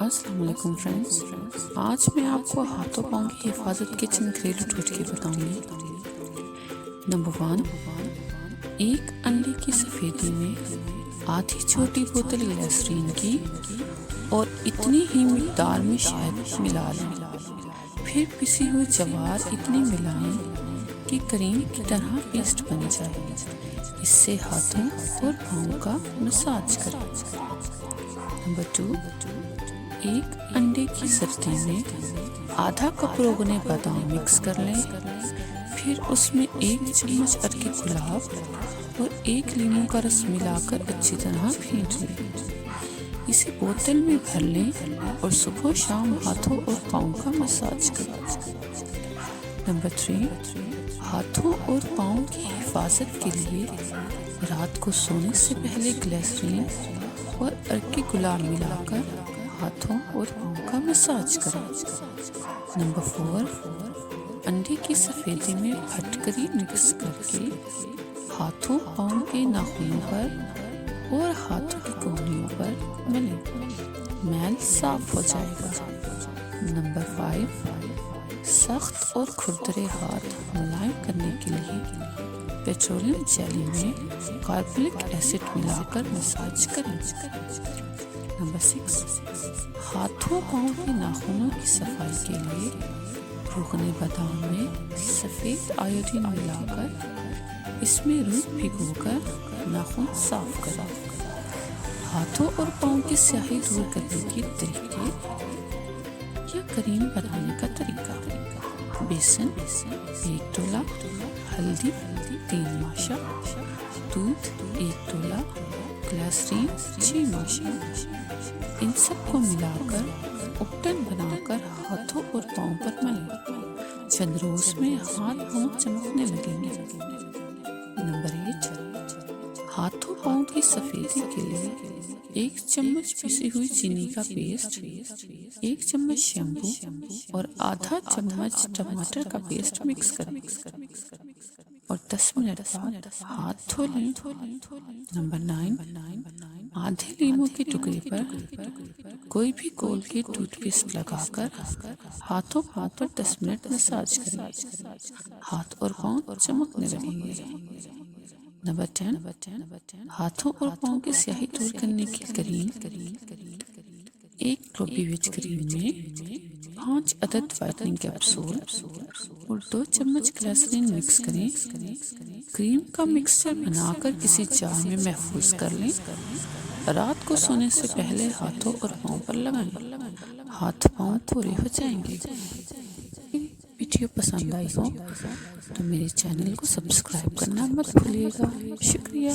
السلام علیکم فرینڈز، آج میں آپ کو ہاتھوں پاؤں کی حفاظت کے چند گھریلو ٹوٹکے بتاؤں گی۔ نمبر 1، ایک انڈے کی سفیدی میں آدھی چھوٹی بوتل گلیسرین کی اور اتنی ہی مقدار میں شہد ملا لیں، پھر پسی ہوئی جوار اتنی ملائیں کہ کریم کی طرح پیسٹ بن جائے۔ اس سے ہاتھوں اور پاؤں کا مساج کریں۔ نمبر 2، ایک انڈے کی زردی میں آدھا کپ روغن بادام مکس کر لیں، پھر اس میں 1 چمچ عرق گلاب اور 1 لیموں کا رس ملا کر اچھی طرح پھینٹ لیں۔ اسے بوتل میں بھر لیں اور صبح و شام ہاتھوں اور پاؤں کا مساج کریں۔ نمبر 3، ہاتھوں اور پاؤں کی حفاظت کے لیے رات کو سونے سے پہلے گلیسرین اور عرق گلاب ملا کر ہاتھوں اور پاؤں کا مساج کریں۔ نمبر 4، انڈے کی سفیدی میں پھٹکری مکس کر کے ہاتھوں پاؤں کے ناخنوں پر اور ہاتھوں کی کونیوں پر ملیں، میل صاف ہو جائے گا۔ نمبر 5، سخت اور کھردرے ہاتھ ملائم کرنے کے لیے پیٹرولیم جیلی میں کاربولک ایسڈ ملا کر مساج کریں۔ نمبر 6، ہاتھوں پاؤں کے ناخنوں کی صفائی کے لیے روغن بادام میں سفید آیوڈین ملا کر اس میں روئی بھگو کر ناخن صاف کریں۔ ہاتھوں اور پاؤں کی سیاہی دور کرنے کے طریقے یا کریم بنانے کا طریقہ: بیسن 1 ٹولا، ہلدی 3 ماشا، دودھ 1 ٹولا، گلیسرین 6 ماشا۔ ان سب کو ملا کر اپٹن بنا کر ہاتھوں اور پاؤں پر ملیں، چند روز میں ہاتھ پاؤں چمکنے لگیں گے۔ نمبر 8، ہاتھوں پاؤں کی سفیدی کے لیے 1 چمچ پسی ہوئی چینی کا پیسٹ، 1 چمچ شیمپو اور آدھا چمچ ٹماٹر کا پیسٹ مکس کریں اور 10 منٹ بعد ہاتھ دھو لیں۔ نمبر 9، آدھے لیموں کے ٹکڑے پر کوئی بھی کولگیٹ ٹوتھ پیسٹ لگا کر ہاتھوں پاؤں پر 10 منٹ مساج کریں، ہاتھ اور پاؤں چمکنے لگیں گے۔ نمبر 10، ہاتھوں اور پاؤں کی سیاہی دور کرنے کی کریم: 1 گلوبی وچ کریم میں 5 عدد وائٹننگ کیپسول اور 2 چمچ گلیسرین مکس کریں۔ کریم کا مکسچر بنا کر کسی جار میں محفوظ کر لیں۔ رات کو سونے سے پہلے ہاتھوں اور پاؤں پر لگائیں، ہاتھ پاؤں پورے ہو جائیں گے۔ ویڈیو پسند آئی ہو تو میرے چینل کو سبسکرائب کرنا مت بھولیے گا۔ شکریہ۔